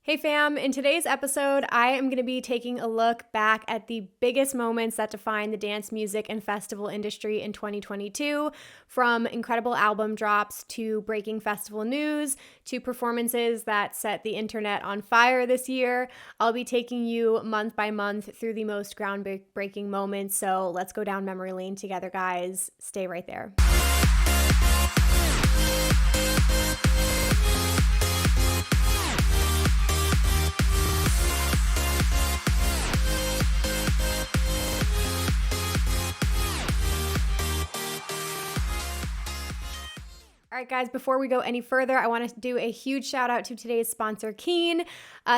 Hey fam, in today's episode, I am going to be taking a look back at the biggest moments that define the dance music and festival industry in 2022, from incredible album drops to breaking festival news to performances that set the internet on fire this year. I'll be taking you month by month through the most groundbreaking moments, so let's go down memory lane together, guys. Stay right there. All right, guys, before we go any further, I want to do a huge shout out to today's sponsor, Keen.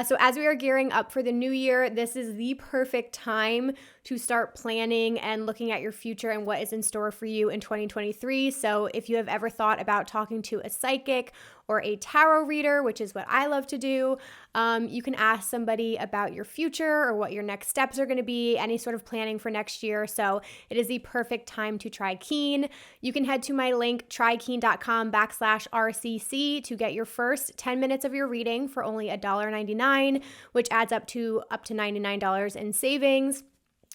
So as we are gearing up for the new year, this is the perfect time to start planning and looking at your future and what is in store for you in 2023. So if you have ever thought about talking to a psychic or a tarot reader, which is what I love to do, you can ask somebody about your future or what your next steps are going to be, any sort of planning for next year. So it is the perfect time to try Keen. You can head to my link, trykeen.com/RCC, to get your first 10 minutes of your reading for only $1.99, which adds up to $99 in savings.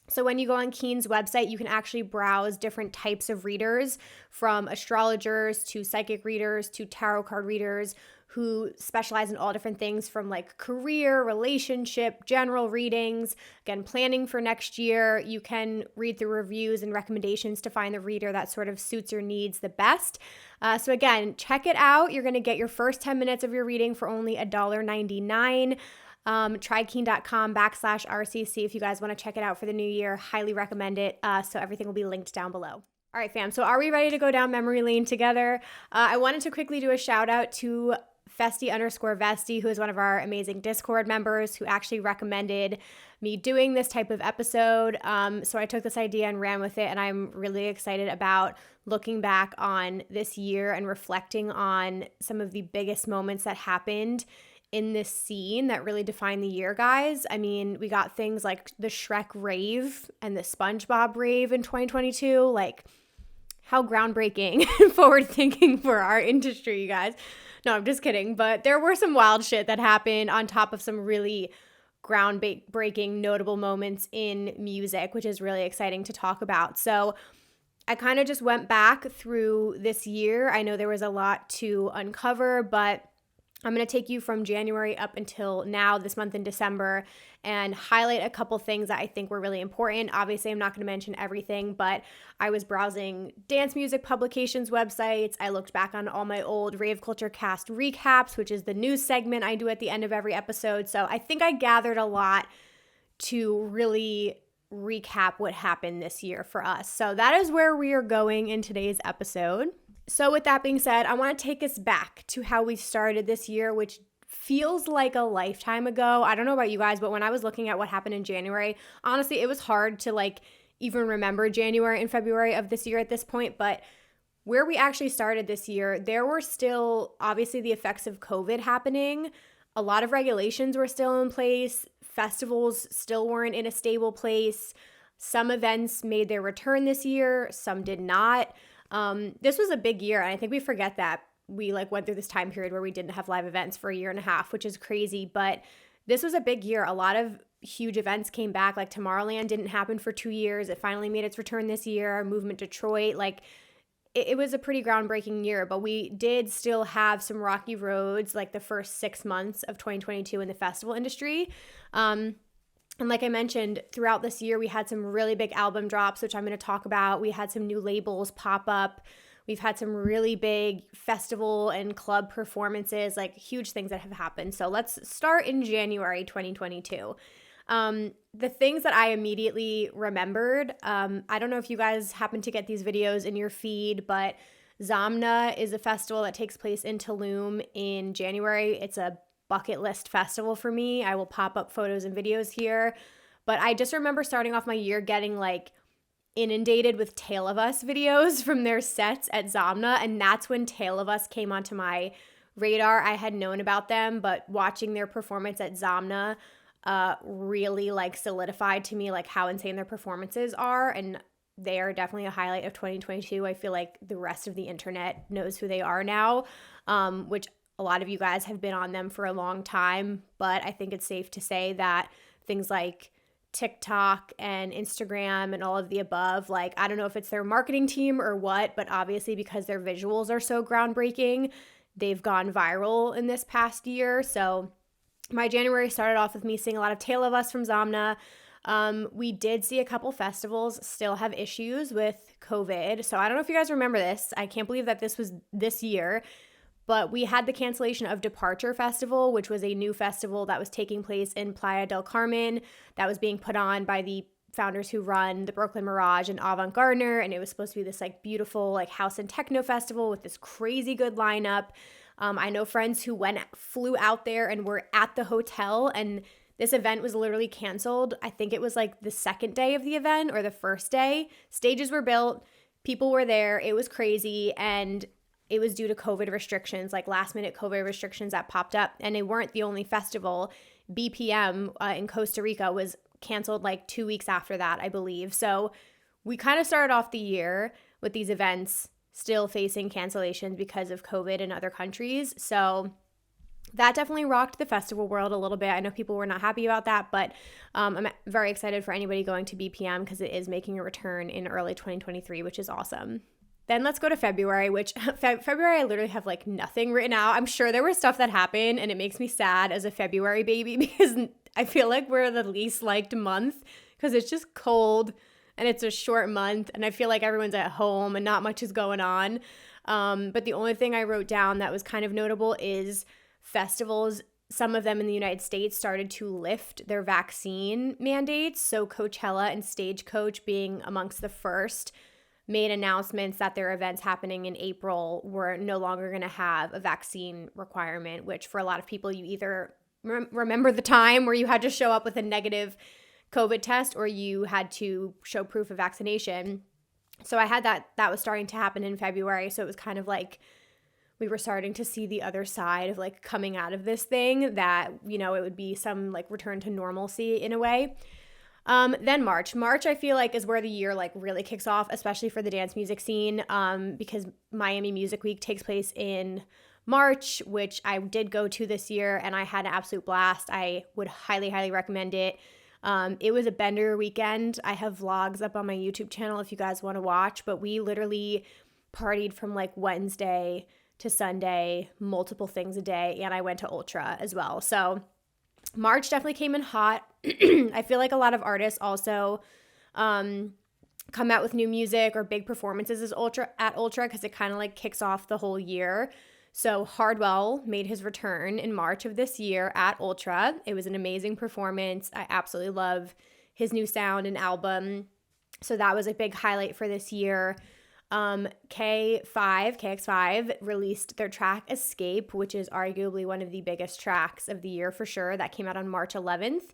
So when you go on Keen's website, you can actually browse different types of readers, from astrologers to psychic readers to tarot card readers, who specialize in all different things from like career, relationship, general readings. Again, planning for next year. You can read through reviews and recommendations to find the reader that sort of suits your needs the best. So again, check it out. You're going to get your first 10 minutes of your reading for only $1.99. Trykeen.com/RCC if you guys want to check it out for the new year. Highly recommend it. So everything will be linked down below. All right, fam. So are we ready to go down memory lane together? I wanted to quickly do a shout out to Festy_Vesty, who is one of our amazing Discord members, who actually recommended me doing this type of episode. So I took this idea and ran with it, and I'm really excited about looking back on this year and reflecting on some of the biggest moments that happened in this scene that really defined the year, guys. I mean, we got things like the Shrek Rave and the SpongeBob Rave in 2022. Like, how groundbreaking and forward-thinking for our industry, you guys. No, I'm just kidding. But there were some wild shit that happened on top of some really groundbreaking, notable moments in music, which is really exciting to talk about. So I kind of just went back through this year. I know there was a lot to uncover, but I'm going to take you from January up until now, this month in December, and highlight a couple things that I think were really important. Obviously, I'm not going to mention everything, but I was browsing dance music publications' websites. I looked back on all my old Rave Culture Cast recaps, which is the news segment I do at the end of every episode. So I think I gathered a lot to really recap what happened this year for us. So that is where we are going in today's episode. So with that being said, I want to take us back to how we started this year, which feels like a lifetime ago. I don't know about you guys, but when I was looking at what happened in January, honestly, it was hard to even remember January and February of this year at this point. But where we actually started this year, there were still obviously the effects of COVID happening. A lot of regulations were still in place. Festivals still weren't in a stable place. Some events made their return this year, some did not. This was a big year, and I think we forget that we went through this time period where we didn't have live events for a year and a half, which is crazy. But this was a big year. A lot of huge events came back. Like Tomorrowland didn't happen for 2 years. It finally made its return this year. Movement Detroit, it was a pretty groundbreaking year, but we did still have some rocky roads the first 6 months of 2022 in the festival industry. And like I mentioned, throughout this year, we had some really big album drops, which I'm going to talk about. We had some new labels pop up. We've had some really big festival and club performances, huge things that have happened. So let's start in January 2022. The things that I immediately remembered, I don't know if you guys happen to get these videos in your feed, but Zamna is a festival that takes place in Tulum in January. It's a bucket list festival for me. I will pop up photos and videos here. But I just remember starting off my year getting inundated with Tale of Us videos from their sets at Zamna. And that's when Tale of Us came onto my radar. I had known about them, but watching their performance at Zamna really solidified to me how insane their performances are. And they are definitely a highlight of 2022. I feel like the rest of the internet knows who they are now, which a lot of you guys have been on them for a long time, but I think it's safe to say that things like TikTok and Instagram and all of the above, like, I don't know if it's their marketing team or what, but obviously because their visuals are so groundbreaking, they've gone viral in this past year. So my January started off with me seeing a lot of Tale of Us from Zamna. We did see a couple festivals still have issues with COVID. So I don't know if you guys remember this. I can't believe that this was this year. But we had the cancellation of Departure Festival, which was a new festival that was taking place in Playa del Carmen that was being put on by the founders who run the Brooklyn Mirage and Avant Gardner. And it was supposed to be this like beautiful like house and techno festival with this crazy good lineup. I know friends who flew out there and were at the hotel, and this event was literally canceled. I think it was like the second day of the event or the first day. Stages were built, people were there, it was crazy, and it was due to COVID restrictions, like last minute COVID restrictions that popped up. And they weren't the only festival. BPM in Costa Rica was canceled like 2 weeks after that, I believe. So we kind of started off the year with these events still facing cancellations because of COVID in other countries. So that definitely rocked the festival world a little bit. I know people were not happy about that, but I'm very excited for anybody going to BPM because it is making a return in early 2023, which is awesome. Then let's go to February, which February I literally have like nothing written out. I'm sure there was stuff that happened, and it makes me sad as a February baby because I feel like we're the least liked month because it's just cold and it's a short month, and I feel like everyone's at home and not much is going on. But the only thing I wrote down that was kind of notable is festivals. Some of them in the United States started to lift their vaccine mandates. So Coachella and Stagecoach being amongst the first made announcements that their events happening in April were no longer going to have a vaccine requirement, which for a lot of people, you either remember the time where you had to show up with a negative COVID test or you had to show proof of vaccination. So I had that was starting to happen in February. So it was kind of like we were starting to see the other side of like coming out of this thing that, you know, it would be some like return to normalcy in a way. Then March I feel like is where the year like really kicks off, especially for the dance music scene, because Miami Music Week takes place in March, which I did go to this year and I had an absolute blast. I would highly, highly recommend it. It was a bender weekend. I have vlogs up on my YouTube channel if you guys want to watch, but we literally partied from like Wednesday to Sunday, multiple things a day, and I went to Ultra as well. So March definitely came in hot. I feel like a lot of artists also come out with new music or big performances at Ultra because it kind of like kicks off the whole year. So Hardwell made his return in March of this year at Ultra. It was an amazing performance. I absolutely love his new sound and album. So that was a big highlight for this year. KX5 released their track Escape, which is arguably one of the biggest tracks of the year for sure. That came out on March 11th.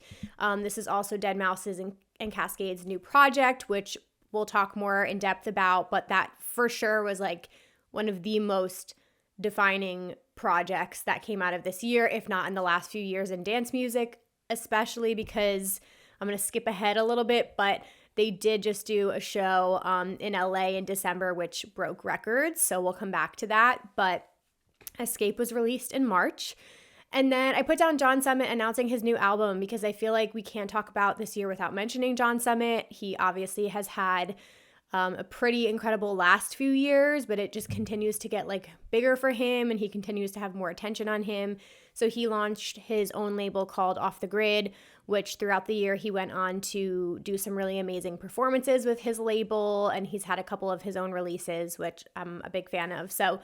This is also Deadmau5's and Cascade's new project, which we'll talk more in depth about, but that for sure was like one of the most defining projects that came out of this year, if not in the last few years in dance music, especially because I'm going to skip ahead a little bit, but they did just do a show in LA in December, which broke records. So we'll come back to that. But Escape was released in March. And then I put down John Summit announcing his new album because I feel like we can't talk about this year without mentioning John Summit. He obviously has had a pretty incredible last few years, but it just continues to get like bigger for him and he continues to have more attention on him. So he launched his own label called Off the Grid, which throughout the year he went on to do some really amazing performances with his label, and he's had a couple of his own releases, which I'm a big fan of. So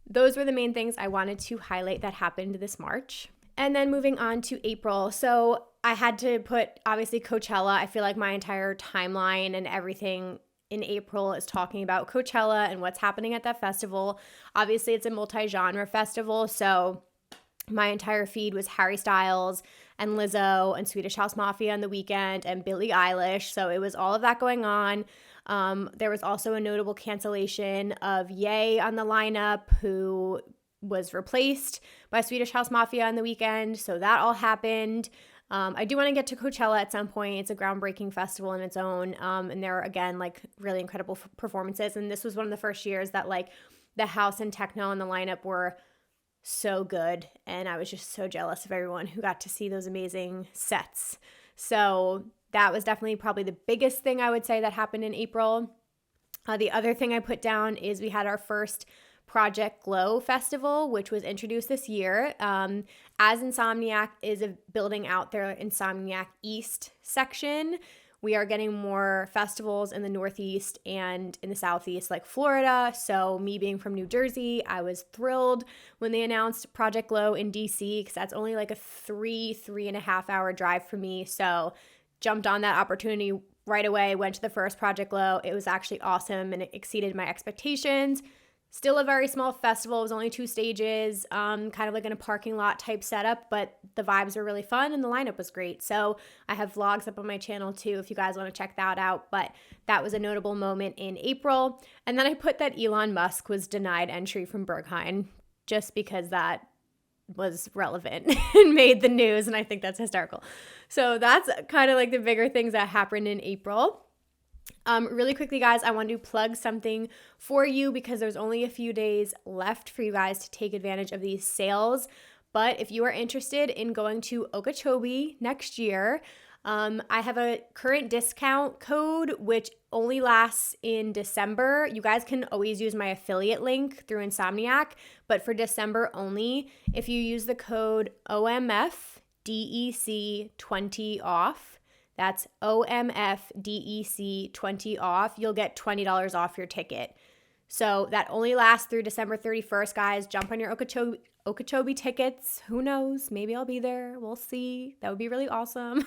those were the main things I wanted to highlight that happened this March. And then moving on to April. So I had to put obviously Coachella. I feel like my entire timeline and everything in April is talking about Coachella and what's happening at that festival. Obviously, it's a multi-genre festival, so my entire feed was Harry Styles and Lizzo and Swedish House Mafia on the weekend and Billie Eilish, so it was all of that going on. There was also a notable cancellation of Ye on the lineup, who was replaced by Swedish House Mafia on the weekend, so that all happened. I do want to get to Coachella at some point. It's a groundbreaking festival in its own. And there are, again, like really incredible performances. And this was one of the first years that like the house and techno on the lineup were so good. And I was just so jealous of everyone who got to see those amazing sets. So that was definitely probably the biggest thing I would say that happened in April. The other thing I put down is we had our first Project Glow Festival, which was introduced this year. As Insomniac is building out their Insomniac East section, we are getting more festivals in the Northeast and in the Southeast, like Florida. So me being from New Jersey, I was thrilled when they announced Project Glow in DC, because that's only like a 3.5 hour drive for me. So jumped on that opportunity right away, went to the first Project Glow. It was actually awesome and it exceeded my expectations. Still a very small festival. It was only 2 stages, kind of like in a parking lot type setup, but the vibes were really fun and the lineup was great. So I have vlogs up on my channel too if you guys want to check that out, but that was a notable moment in April. And then I put that Elon Musk was denied entry from Berghain just because that was relevant and made the news, and I think that's hysterical. So that's kind of like the bigger things that happened in April. Really quickly, guys, I want to plug something for you because there's only a few days left for you guys to take advantage of these sales. But if you are interested in going to Okeechobee next year, I have a current discount code which only lasts in December. You guys can always use my affiliate link through Insomniac, but for December only, if you use the code OMFDEC20 off, that's OMFDEC20 off, you'll get $20 off your ticket. So that only lasts through December 31st, guys. Jump on your Okeechobee tickets. Who knows? Maybe I'll be there. We'll see. That would be really awesome.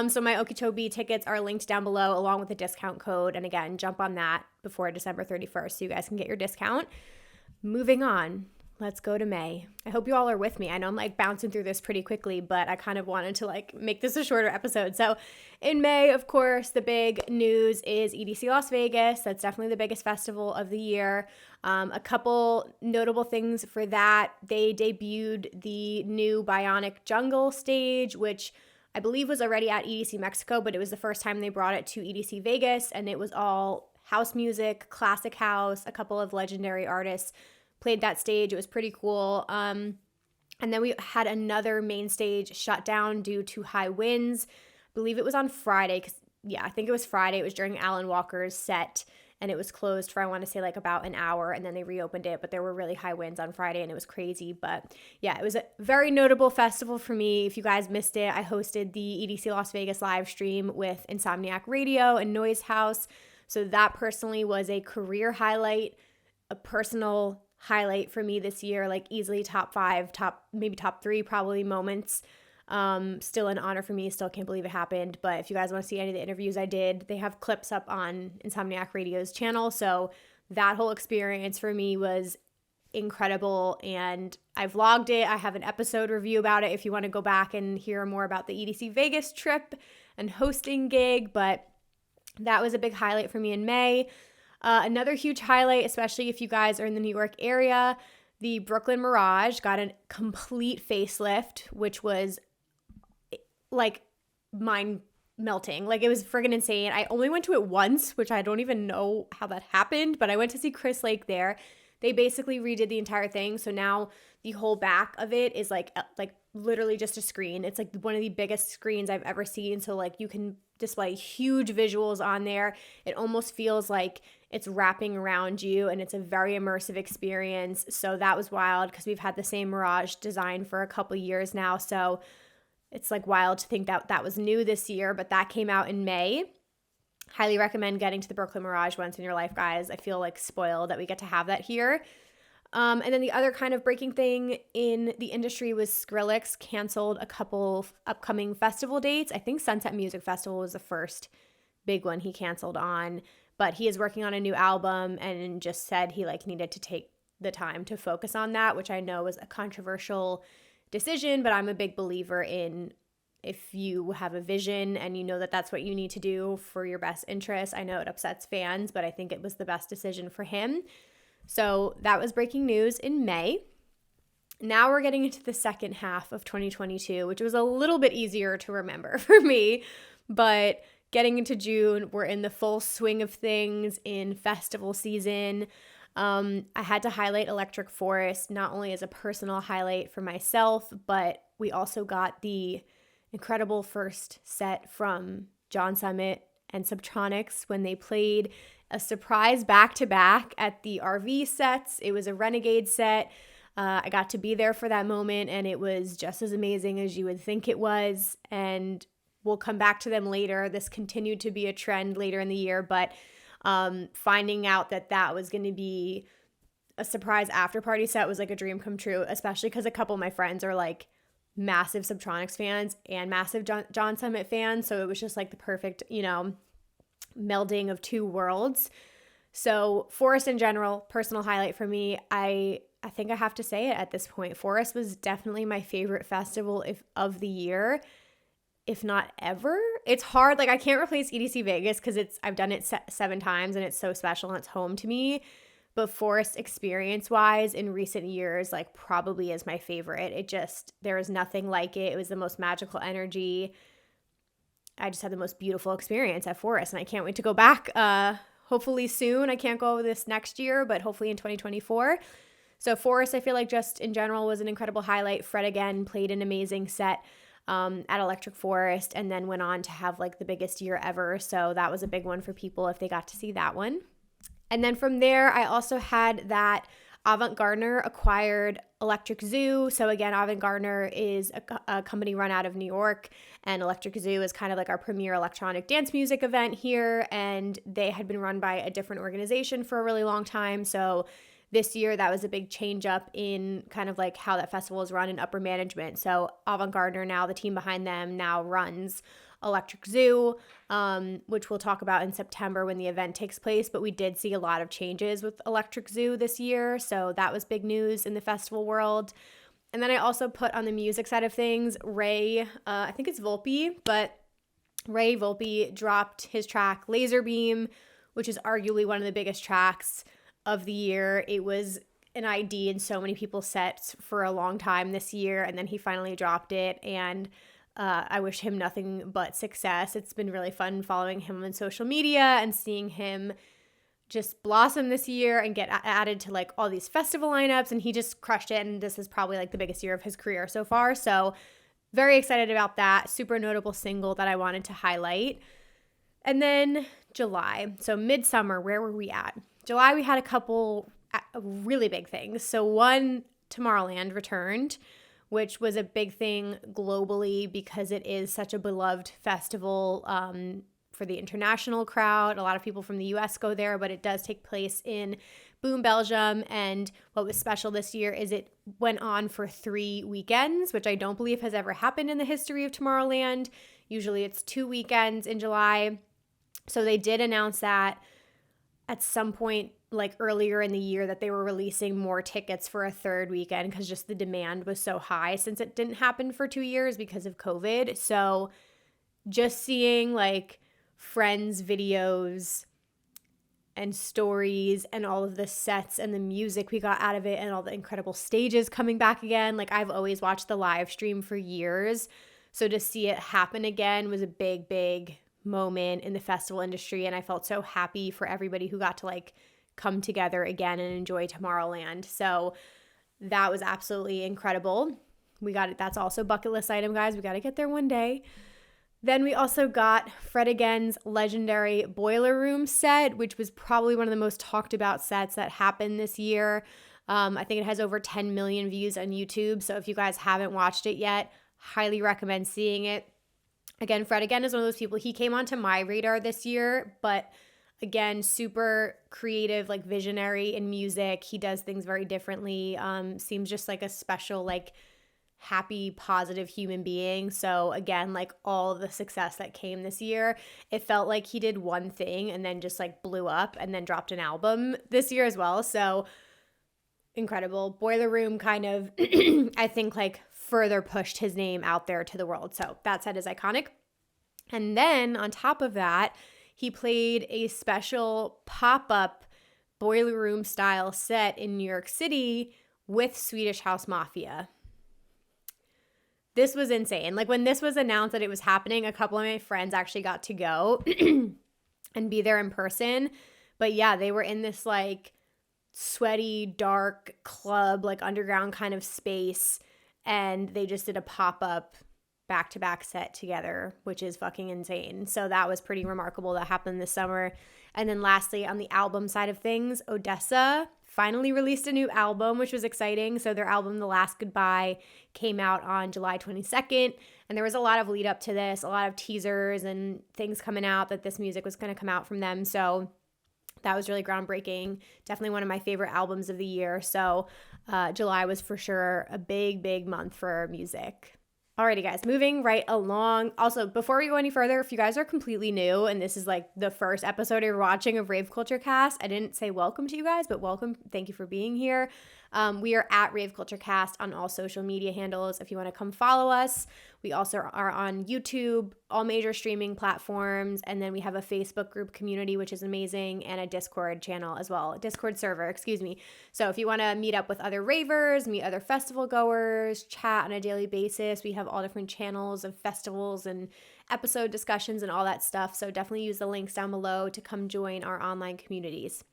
So my Okeechobee tickets are linked down below along with the discount code. And again, jump on that before December 31st so you guys can get your discount. Moving on. Let's go to May. I hope you all are with me. I know I'm like bouncing through this pretty quickly, but I kind of wanted to like make this a shorter episode. So in May, of course, the big news is EDC Las Vegas. That's definitely the biggest festival of the year. A couple notable things for that. They debuted the new Bionic Jungle stage, which I believe was already at EDC Mexico, but it was the first time they brought it to EDC Vegas, and it was all house music, classic house, a couple of legendary artists played that stage. It was pretty cool. And then we had another main stage shut down due to high winds. I believe it was on Friday. I think it was Friday. It was during Alan Walker's set, and it was closed for, I want to say, like about an hour, and then they reopened it. But there were really high winds on Friday, and it was crazy. But yeah, it was a very notable festival for me. If you guys missed it, I hosted the EDC Las Vegas live stream with Insomniac Radio and Noise House. So that personally was a career highlight, a personal highlight for me this year, like easily top 5, maybe top 3 probably moments. Still an honor for me. Still can't believe it happened. But if you guys want to see any of the interviews I did, they have clips up on Insomniac Radio's channel. So that whole experience for me was incredible, and I vlogged it. I have an episode review about it if you want to go back and hear more about the EDC Vegas trip and hosting gig. But that was a big highlight for me in May. Another huge highlight, especially if you guys are in the New York area, the Brooklyn Mirage got a complete facelift, which was like mind melting. Like, it was friggin' insane. I only went to it once, which I don't even know how that happened, but I went to see Chris Lake there. They basically redid the entire thing. So now the whole back of it is like literally just a screen. It's like one of the biggest screens I've ever seen. So like you can display huge visuals on there. It almost feels like it's wrapping around you, and it's a very immersive experience. So that was wild because we've had the same Mirage design for a couple years now. So it's like wild to think that that was new this year, but that came out in May. Highly recommend getting to the Brooklyn Mirage once in your life, guys. I feel like spoiled that we get to have that here. And then the other kind of breaking thing in the industry was Skrillex canceled a couple upcoming festival dates. I think Sunset Music Festival was the first big one he canceled on, but he is working on a new album and just said he like needed to take the time to focus on that, which I know was a controversial decision, but I'm a big believer in if you have a vision and you know that that's what you need to do for your best interest. I know it upsets fans, but I think it was the best decision for him. So that was breaking news in May. Now we're getting into the second half of 2022, which was a little bit easier to remember for me, but getting into June, we're in the full swing of things in festival season. I had to highlight Electric Forest, not only as a personal highlight for myself, but we also got the incredible first set from John Summit and Subtronics when they played a surprise back-to-back at the RV sets. It was a Renegade set. I got to be there for that moment, and it was just as amazing as you would think it was. And we'll come back to them later. This continued to be a trend later in the year, but finding out that was going to be a surprise after party set was like a dream come true, especially because a couple of my friends are like massive Subtronics fans and massive John Summit fans. So it was just like the perfect, melding of two worlds. So Forest in general, personal highlight for me. I think I have to say it at this point. Forest was definitely my favorite festival of the year, if not ever. It's hard. Like I can't replace EDC Vegas because I've done it 7 times and it's so special and it's home to me. But Forest experience-wise in recent years, like probably is my favorite. There was nothing like it. It was the most magical energy. I just had the most beautiful experience at Forest, and I can't wait to go back hopefully soon. I can't go this next year, but hopefully in 2024. So Forest, I feel like just in general was an incredible highlight. Fred again played an amazing set at Electric Forest and then went on to have like the biggest year ever. So that was a big one for people if they got to see that one. And then from there, I also had that Avant-Garde acquired Electric Zoo. So again, Avant-Garde is a company run out of New York, and Electric Zoo is kind of like our premier electronic dance music event here. And they had been run by a different organization for a really long time. So this year, that was a big change up in kind of like how that festival is run in upper management. So Avant-Garde now, the team behind them now runs Electric Zoo, which we'll talk about in September when the event takes place. But we did see a lot of changes with Electric Zoo this year. So that was big news in the festival world. And then I also put on the music side of things, Ray, I think it's Volpe, but Ray Volpe dropped his track Laser Beam, which is arguably one of the biggest tracks of the year. It was an ID in so many people's sets for a long time this year, and then he finally dropped it, and I wish him nothing but success. It's been really fun following him on social media and seeing him just blossom this year and get added to like all these festival lineups, and he just crushed it, and this is probably like the biggest year of his career so far. So very excited about that. Super notable single that I wanted to highlight. And then July. So midsummer, where were we at? July, we had a couple really big things. So one, Tomorrowland returned, which was a big thing globally because it is such a beloved festival for the international crowd. A lot of people from the US go there, but it does take place in Boom, Belgium. And what was special this year is it went on for 3 weekends, which I don't believe has ever happened in the history of Tomorrowland. Usually it's 2 weekends in July. So they did announce that at some point like earlier in the year that they were releasing more tickets for a 3rd weekend because just the demand was so high since it didn't happen for 2 years because of COVID. So just seeing like friends' videos and stories and all of the sets and the music we got out of it and all the incredible stages coming back again. Like I've always watched the live stream for years. So to see it happen again was a big, big moment in the festival industry. And I felt so happy for everybody who got to like come together again and enjoy Tomorrowland. So that was absolutely incredible. We got it. That's also a bucket list item, guys. We got to get there one day. Then we also got Fred Again's legendary Boiler Room set, which was probably one of the most talked about sets that happened this year. I think it has over 10 million views on YouTube. So if you guys haven't watched it yet, highly recommend seeing it. Again, Fred Again is one of those people, he came onto my radar this year, but again, super creative, like visionary in music. He does things very differently. Seems just like a special, like happy, positive human being. So again, like all the success that came this year, it felt like he did one thing and then just like blew up and then dropped an album this year as well. So incredible. Boiler Room kind of, I think like further pushed his name out there to the world. So that set is iconic. And then on top of that, he played a special pop-up Boiler Room style set in New York City with Swedish House Mafia. This was insane. Like when this was announced that it was happening, a couple of my friends actually got to go and be there in person. But yeah, they were in this like sweaty, dark club, like underground kind of space. And they just did a pop-up back-to-back set together, which is fucking insane. So that was pretty remarkable. That happened this summer. And then lastly, on the album side of things, Odessa finally released a new album, which was exciting. So their album, The Last Goodbye, came out on July 22nd. And there was a lot of lead up to this, a lot of teasers and things coming out that this music was going to come out from them. So that was really groundbreaking. Definitely one of my favorite albums of the year. So July was for sure a big, big month for music. Alrighty, guys, moving right along. Also, before we go any further, if you guys are completely new and this is like the first episode you're watching of Rave Culture Cast, I didn't say welcome to you guys, but welcome. Thank you for being here. We are at Rave Culture Cast on all social media handles if you want to come follow us. We also are on YouTube, all major streaming platforms, and then we have a Facebook group community, which is amazing, and a Discord channel as well, Discord server, excuse me. So if you want to meet up with other ravers, meet other festival goers, chat on a daily basis, we have all different channels of festivals and episode discussions and all that stuff. So definitely use the links down below to come join our online communities.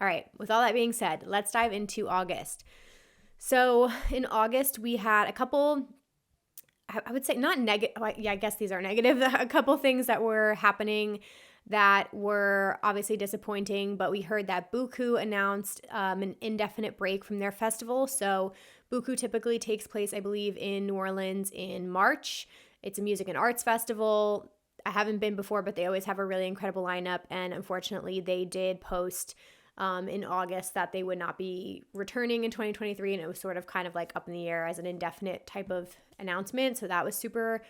All right, with all that being said, let's dive into August. So in August, we had a couple, I would say not negative, yeah, I guess these are negative, a couple things that were happening that were obviously disappointing, but we heard that Buku announced an indefinite break from their festival. So Buku typically takes place, I believe, in New Orleans in March. It's a music and arts festival. I haven't been before, but they always have a really incredible lineup, and unfortunately, they did post in August that they would not be returning in 2023, and it was sort of kind of like up in the air as an indefinite type of announcement. So that was super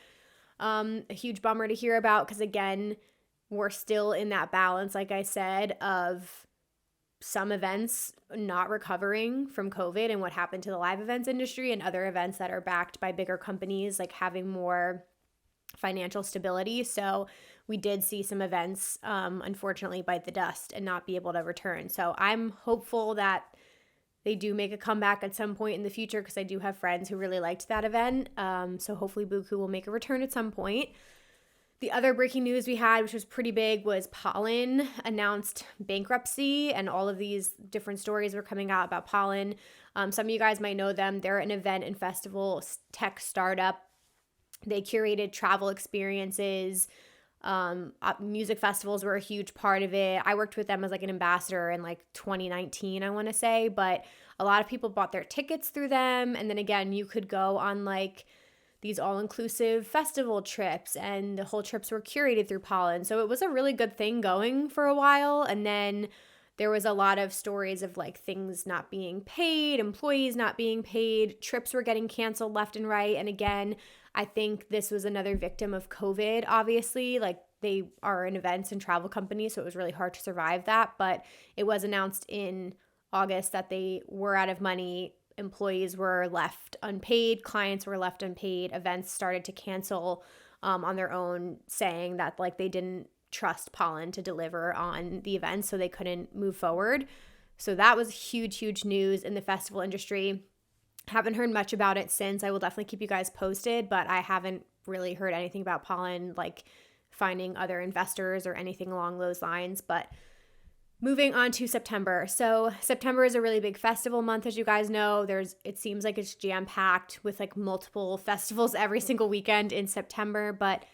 a huge bummer to hear about, because again, we're still in that balance, like I said, of some events not recovering from COVID and what happened to the live events industry, and other events that are backed by bigger companies like having more financial stability. So we did see some events unfortunately bite the dust and not be able to return. So I'm hopeful that they do make a comeback at some point in the future, because I do have friends who really liked that event. So hopefully Buku will make a return at some point. The other breaking news we had, which was pretty big, was Pollen announced bankruptcy, and all of these different stories were coming out about Pollen. Some of you guys might know them. They're an event and festival tech startup. They curated travel experiences. Music festivals were a huge part of it. I worked with them as like an ambassador in like 2019, I want to say, but a lot of people bought their tickets through them. And then again, you could go on like these all-inclusive festival trips, and the whole trips were curated through Pollen. So it was a really good thing going for a while. And then there was a lot of stories of like things not being paid, employees not being paid, trips were getting canceled left and right. And again, I think this was another victim of COVID, obviously. Like, they are an events and travel company, so it was really hard to survive that. But it was announced in August that they were out of money. Employees were left unpaid, clients were left unpaid, events started to cancel on their own, saying that like they didn't trust Pollen to deliver on the events, so they couldn't move forward. So that was huge, huge news in the festival industry. Haven't heard much about it since. I will definitely keep you guys posted, but I haven't really heard anything about Pollen, like finding other investors or anything along those lines. But moving on to September. So September is a really big festival month, as you guys know. It seems like it's jam-packed with like multiple festivals every single weekend in September. But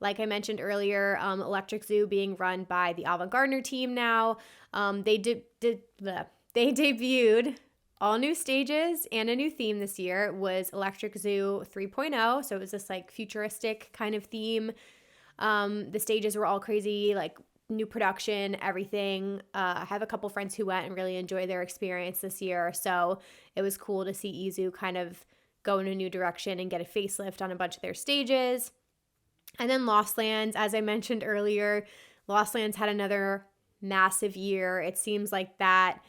like I mentioned earlier, Electric Zoo being run by the Avant Gardner team now. They debuted all new stages and a new theme this year. It was Electric Zoo 3.0. So it was this like futuristic kind of theme. The stages were all crazy, like new production, everything. I have a couple friends who went and really enjoyed their experience this year. So it was cool to see Izu kind of go in a new direction and get a facelift on a bunch of their stages. And then Lost Lands, as I mentioned earlier, Lost Lands had another massive year. It seems like that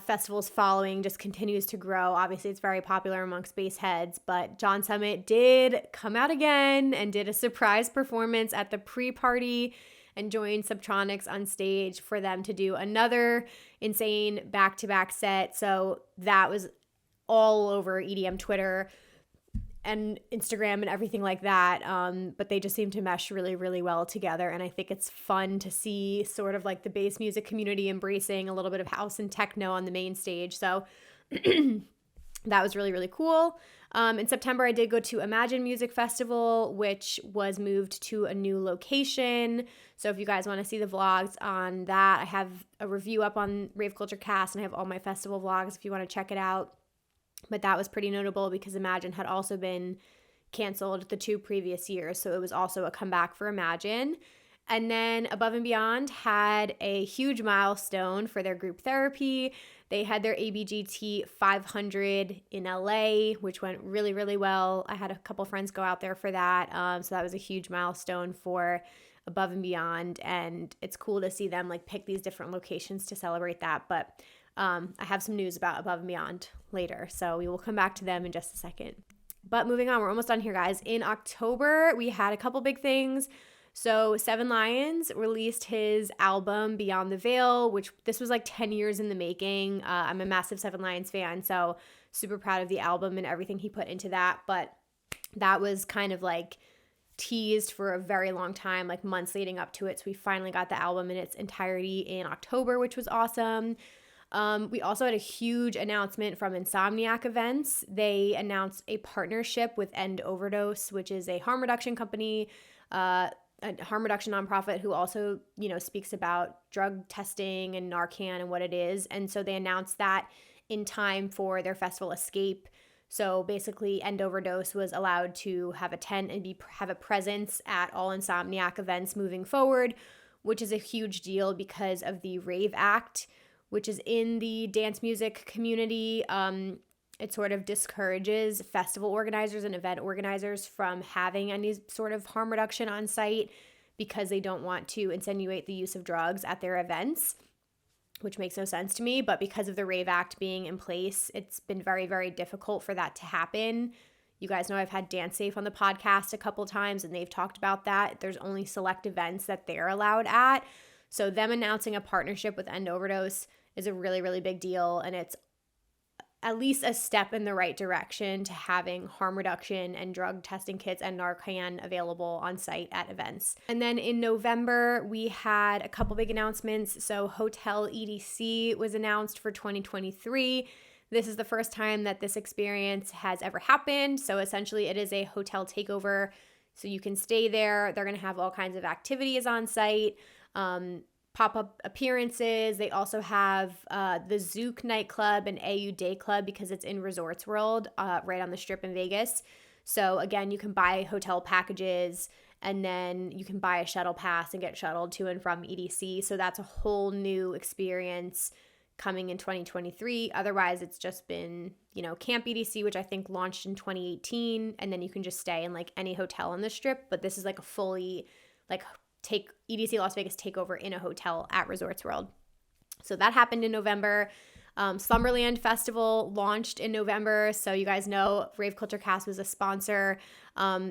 festival's following just continues to grow. Obviously, it's very popular amongst bass heads, but John Summit did come out again and did a surprise performance at the pre-party and joined Subtronics on stage for them to do another insane back-to-back set. So that was all over EDM Twitter. and Instagram and everything like that. But they just seem to mesh really, really well together. And I think it's fun to see sort of like the bass music community embracing a little bit of house and techno on the main stage. So that was really, really cool. In September, I did go to Imagine Music Festival, which was moved to a new location. So if you guys want to see the vlogs on that, I have a review up on Rave Culture Cast, and I have all my festival vlogs if you want to check it out. But that was pretty notable because Imagine had also been canceled the 2 previous years. So it was also a comeback for Imagine. And then Above and Beyond had a huge milestone for their group therapy. They had their ABGT 500 in LA, which went really, really well. I had a couple friends go out there for that. So that was a huge milestone for Above and Beyond. And it's cool to see them like pick these different locations to celebrate that. But I have some news about Above and Beyond later. So we will come back to them in just a second. But moving on, we're almost done here, guys. In October, we had a couple big things. So Seven Lions released his album Beyond the Veil, which this was like 10 years in the making. I'm a massive Seven Lions fan, so super proud of the album and everything he put into that. But that was kind of like teased for a very long time, like months leading up to it. So we finally got the album in its entirety in October, which was awesome. We also had a huge announcement from Insomniac Events. They announced a partnership with End Overdose, which is a harm reduction company, a harm reduction nonprofit who also, speaks about drug testing and Narcan and what it is. And so they announced that in time for their festival Escape. So basically, End Overdose was allowed to have a tent and have a presence at all Insomniac events moving forward, which is a huge deal because of the Rave Act, which is in the dance music community. It sort of discourages festival organizers and event organizers from having any sort of harm reduction on site because they don't want to insinuate the use of drugs at their events, which makes no sense to me. But because of the Rave Act being in place, it's been very, very difficult for that to happen. You guys know I've had Dance Safe on the podcast a couple times, and they've talked about that. There's only select events that they're allowed at. So them announcing a partnership with End Overdose is a really, really big deal, and it's at least a step in the right direction to having harm reduction and drug testing kits and Narcan available on site at events. And then in November, we had a couple big announcements. So Hotel EDC was announced for 2023. This is the first time that this experience has ever happened. So essentially it is a hotel takeover. So you can stay there. They're going to have all kinds of activities on site. Pop-up appearances. They also have the Zouk nightclub and AU Day Club because it's in Resorts World, right on the Strip in Vegas. So again, you can buy hotel packages and then you can buy a shuttle pass and get shuttled to and from EDC. So that's a whole new experience coming in 2023. Otherwise, it's just been, Camp EDC, which I think launched in 2018, and then you can just stay in like any hotel on the Strip. But this is like a fully take EDC Las Vegas takeover in a hotel at Resorts World. So that happened in November. Slumberland Festival launched in November. So you guys know Rave Culture Cast was a sponsor.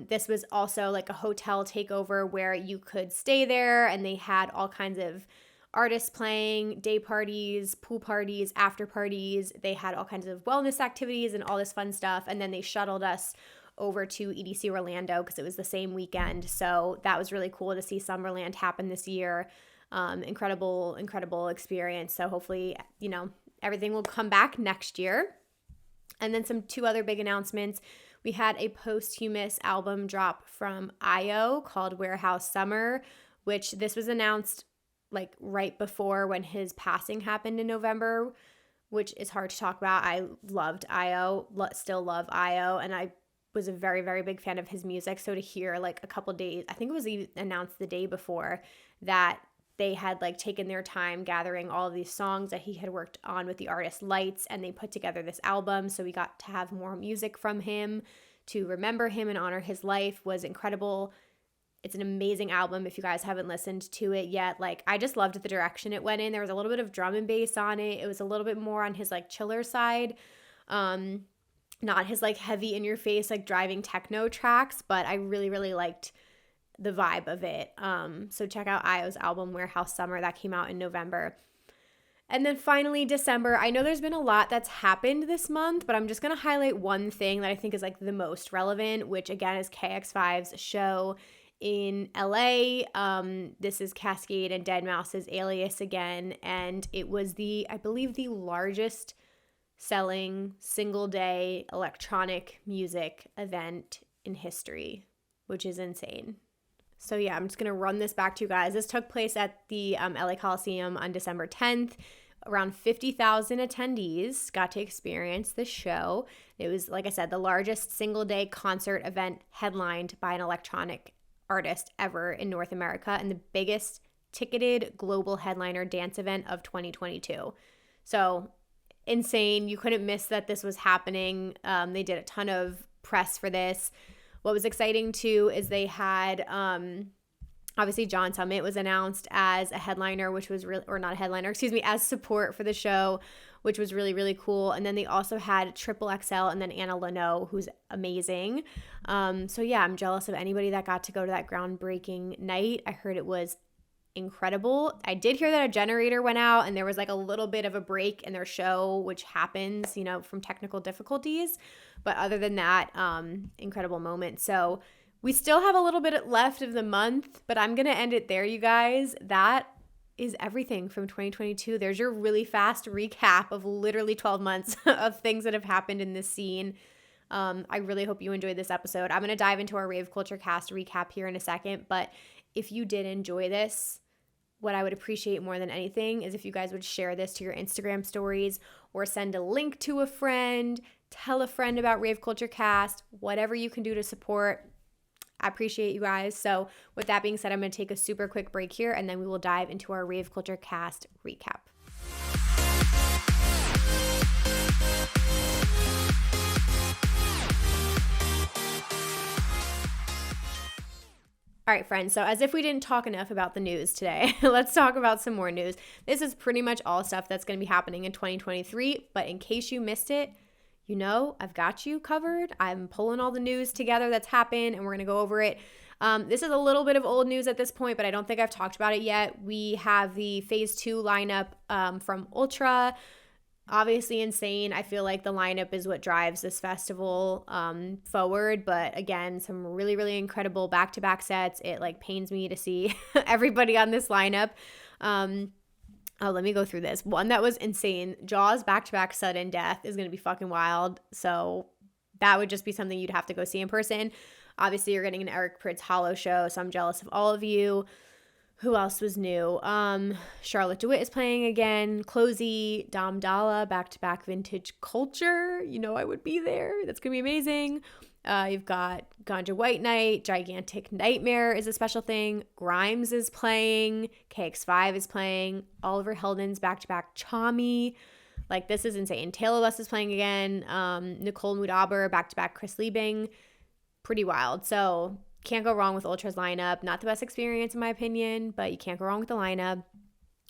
This was also like a hotel takeover where you could stay there, and they had all kinds of artists playing, day parties, pool parties, after parties. They had all kinds of wellness activities and all this fun stuff. And then they shuttled us over to EDC Orlando because it was the same weekend. So that was really cool to see Summerland happen this year. Incredible experience. So hopefully, everything will come back next year. And then 2 other big announcements. We had a posthumous album drop from Io called Warehouse Summer, which this was announced like right before when his passing happened in November, which is hard to talk about. I loved Io, still love Io, and I was a very, very big fan of his music. So to hear like a couple days, I think it was even announced the day before that they had like taken their time gathering all of these songs that he had worked on with the artist Lights, and they put together this album. So we got to have more music from him to remember him and honor his life. Was incredible. It's an amazing album. If you guys haven't listened to it yet, like I just loved the direction it went in. There was a little bit of drum and bass on it. It was a little bit more on his like chiller side. Not his like heavy in your face like driving techno tracks, but I really, really liked the vibe of it. So check out Io's album Warehouse Summer that came out in November. And then finally, December. I know there's been a lot that's happened this month, but I'm just going to highlight one thing that I think is like the most relevant, which again is KX5's show in LA. This is Cascade and Deadmau5's Alias again. And it was I believe the largest selling single day electronic music event in history, which is insane. So yeah, I'm just going to run this back to you guys. This took place at the LA Coliseum on December 10th. Around 50,000 attendees got to experience this show. It was, like I said, the largest single day concert event headlined by an electronic artist ever in North America and the biggest ticketed global headliner dance event of 2022. So insane. You couldn't miss that this was happening. They did a ton of press for this. What was exciting too is they had obviously John Summit was announced as a headliner, which was really, or not a headliner, excuse me, as support for the show, which was really, really cool. And then they also had Triple XL and then Anna Leno, who's amazing. So yeah, I'm jealous of anybody that got to go to that groundbreaking night. I heard it was incredible. I did hear that a generator went out and there was like a little bit of a break in their show, which happens, you know, from technical difficulties. But other than that, incredible moment. So we still have a little bit left of the month, but I'm going to end it there, you guys. That is everything from 2022. There's your really fast recap of literally 12 months of things that have happened in this scene. I really hope you enjoyed this episode. I'm going to dive into our Rave Culture Cast recap here in a second, but if you did enjoy this, what I would appreciate more than anything is if you guys would share this to your Instagram stories or send a link to a friend, tell a friend about Rave Culture Cast, whatever you can do to support. I appreciate you guys. So with that being said, I'm going to take a super quick break here and then we will dive into our Rave Culture Cast recap. All right, friends, so as if we didn't talk enough about the news today, let's talk about some more news. This is pretty much all stuff that's going to be happening in 2023, but in case you missed it, you know, I've got you covered. I'm pulling all the news together that's happened, and we're going to go over it. This is a little bit of old news at this point, but I don't think I've talked about it yet. We have the Phase 2 lineup from Ultra. Obviously insane. I feel like the lineup is what drives this festival forward. But again, some really, really incredible back-to-back sets. It like pains me to see everybody on this lineup. Let me go through this. One that was insane. Jaws back-to-back sudden death is going to be fucking wild. So that would just be something you'd have to go see in person. Obviously, you're getting an Eric Prydz Hollow show, so I'm jealous of all of you. Who else was new? Charlotte DeWitt is playing again. Closey, Dom Dalla, back-to-back Vintage Culture. You know I would be there. That's going to be amazing. You've got Ganja White Night. Gigantic Nightmare is a special thing. Grimes is playing. KX5 is playing. Oliver Heldens back-to-back Chami. Like, this is insane. Taylor West is playing again. Nicole Mudaber back-to-back Chris Liebing. Pretty wild. So can't go wrong with Ultra's lineup. Not the best experience in my opinion, but you can't go wrong with the lineup.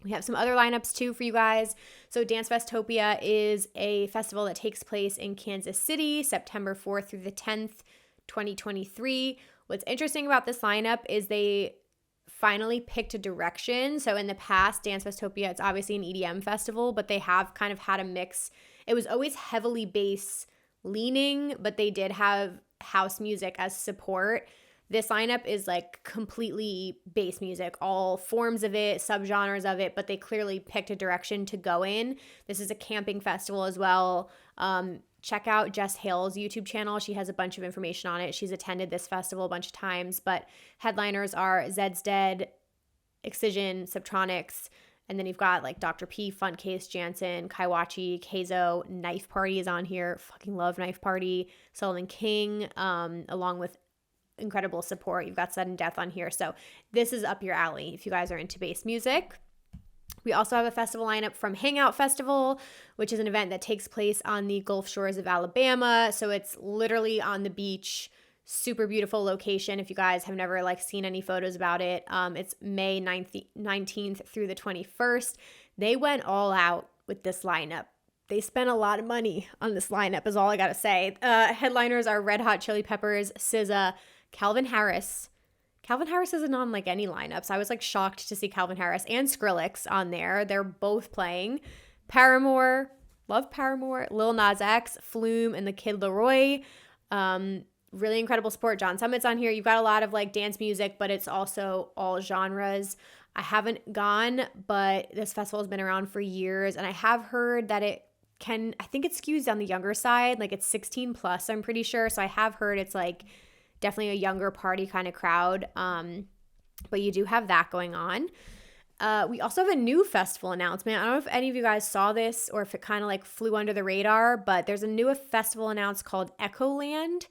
We have some other lineups too for you guys. So Dance Festopia is a festival that takes place in Kansas City, September 4th through the 10th, 2023. What's interesting about this lineup is they finally picked a direction. So in the past, Dance Festopia, it's obviously an EDM festival, but they have kind of had a mix. It was always heavily bass leaning, but they did have house music as support. This lineup is like completely bass music, all forms of it, subgenres of it, but they clearly picked a direction to go in. This is a camping festival as well. Check out Jess Hale's YouTube channel. She has a bunch of information on it. She's attended this festival a bunch of times, but headliners are Zed's Dead, Excision, Subtronics, and then you've got like Dr. P, Funtcase, Jansen, Kaiwachi, Keizo, Knife Party is on here. Fucking love Knife Party. Sullivan King, along with incredible support. You've got Sudden Death on here. So this is up your alley if you guys are into bass music. We also have a festival lineup from Hangout Festival, which is an event that takes place on the Gulf Shores of Alabama. So it's literally on the beach. Super beautiful location. If you guys have never like seen any photos about it, it's May 19th through the 21st. They went all out with this lineup. They spent a lot of money on this lineup is all I gotta say. Headliners are Red Hot Chili Peppers, SZA, Calvin Harris, Calvin Harris isn't on like any lineups. I was like shocked to see Calvin Harris and Skrillex on there. They're both playing. Paramore, love Paramore. Lil Nas X, Flume, and the Kid Laroi. Really incredible support. John Summit's on here. You've got a lot of like dance music, but it's also all genres. I haven't gone, but this festival has been around for years, and I have heard that I think it skews on the younger side. Like it's 16 plus, I'm pretty sure. So I have heard it's like definitely a younger party kind of crowd. But you do have that going on. We also have a new festival announcement. I don't know if any of you guys saw this or if it kind of like flew under the radar, but there's a new festival announced called Echoland.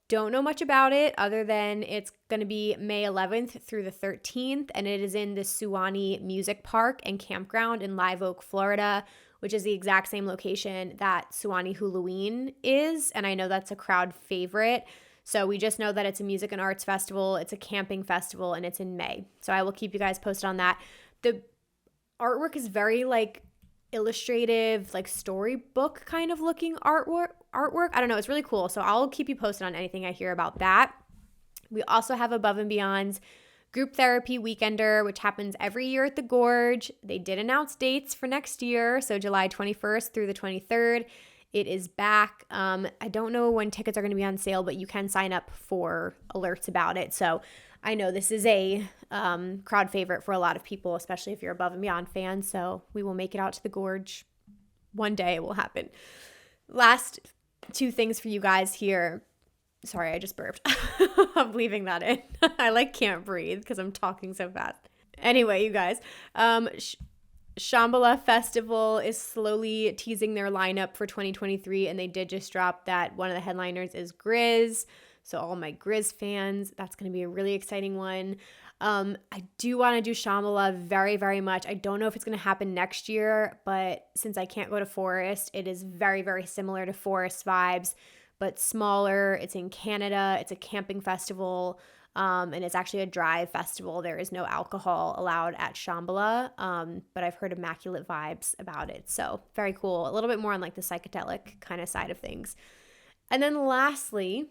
Don't know much about it other than it's going to be May 11th through the 13th, and it is in the Suwannee Music Park and Campground in Live Oak, Florida, which is the exact same location that Suwannee Halloween is, and I know that's a crowd favorite. So we just know that it's a music and arts festival, it's a camping festival, and it's in May. So I will keep you guys posted on that. The artwork is very like illustrative, like storybook kind of looking artwork. I don't know. It's really cool. So I'll keep you posted on anything I hear about that. We also have Above and Beyond's Group Therapy Weekender, which happens every year at the Gorge. They did announce dates for next year. So July 21st through the 23rd. It is back. I don't know when tickets are going to be on sale, but you can sign up for alerts about it. So I know this is a crowd favorite for a lot of people, especially if you're Above and Beyond fan. So we will make it out to the Gorge. One day it will happen. Last two things for you guys here. Sorry, I just burped. I'm leaving that in. I like can't breathe because I'm talking so fast. Anyway, you guys, Shambhala Festival is slowly teasing their lineup for 2023, and they did just drop that one of the headliners is Grizz. So all my Grizz fans, that's going to be a really exciting one. I do want to do Shambhala very, very much. I don't know if it's going to happen next year, but since I can't go to Forest, it is very, very similar to Forest vibes, but smaller. It's in Canada. It's a camping festival, and it's actually a drive festival. There is no alcohol allowed at Shambhala, but I've heard immaculate vibes about it. So very cool. A little bit more on like the psychedelic kind of side of things. And then lastly,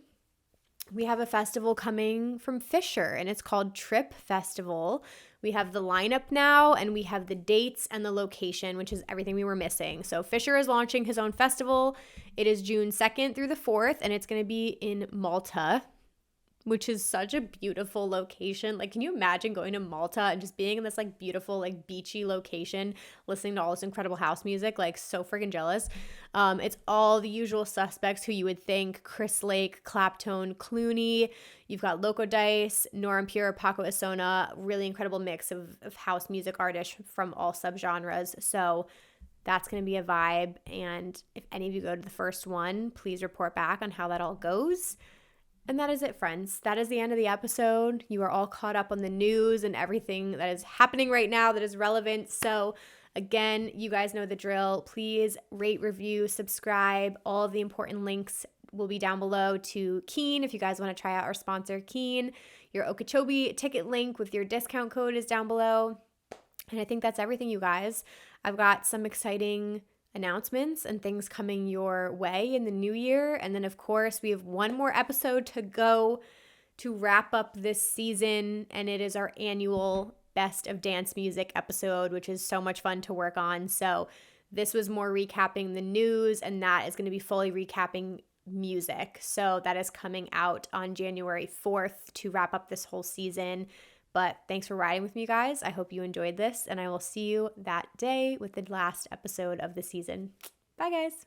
we have a festival coming from Fisher, and it's called Trip Festival. We have the lineup now, and we have the dates and the location, which is everything we were missing. So Fisher is launching his own festival. It is June 2nd through the 4th, and it's going to be in Malta, which is such a beautiful location. Like, can you imagine going to Malta and just being in this like beautiful, like beachy location, listening to all this incredible house music? Like, so freaking jealous. It's all the usual suspects who you would think: Chris Lake, Claptone, Clooney. You've got Loco Dice, Nora En Pure, Paco Esona. Really incredible mix of house music artists from all subgenres. So that's going to be a vibe. And if any of you go to the first one, please report back on how that all goes. And that is it, friends. That is the end of the episode. You are all caught up on the news and everything that is happening right now that is relevant. So again, you guys know the drill. Please rate, review, subscribe. All of the important links will be down below to Keen if you guys want to try out our sponsor, Keen. Your Okeechobee ticket link with your discount code is down below. And I think that's everything, you guys. I've got some exciting announcements and things coming your way in the new year. And then, of course, we have one more episode to go to wrap up this season. And it is our annual Best of Dance Music episode, which is so much fun to work on. So this was more recapping the news, and that is going to be fully recapping music. So that is coming out on January 4th to wrap up this whole season. But thanks for riding with me, guys. I hope you enjoyed this, and I will see you that day with the last episode of the season. Bye, guys.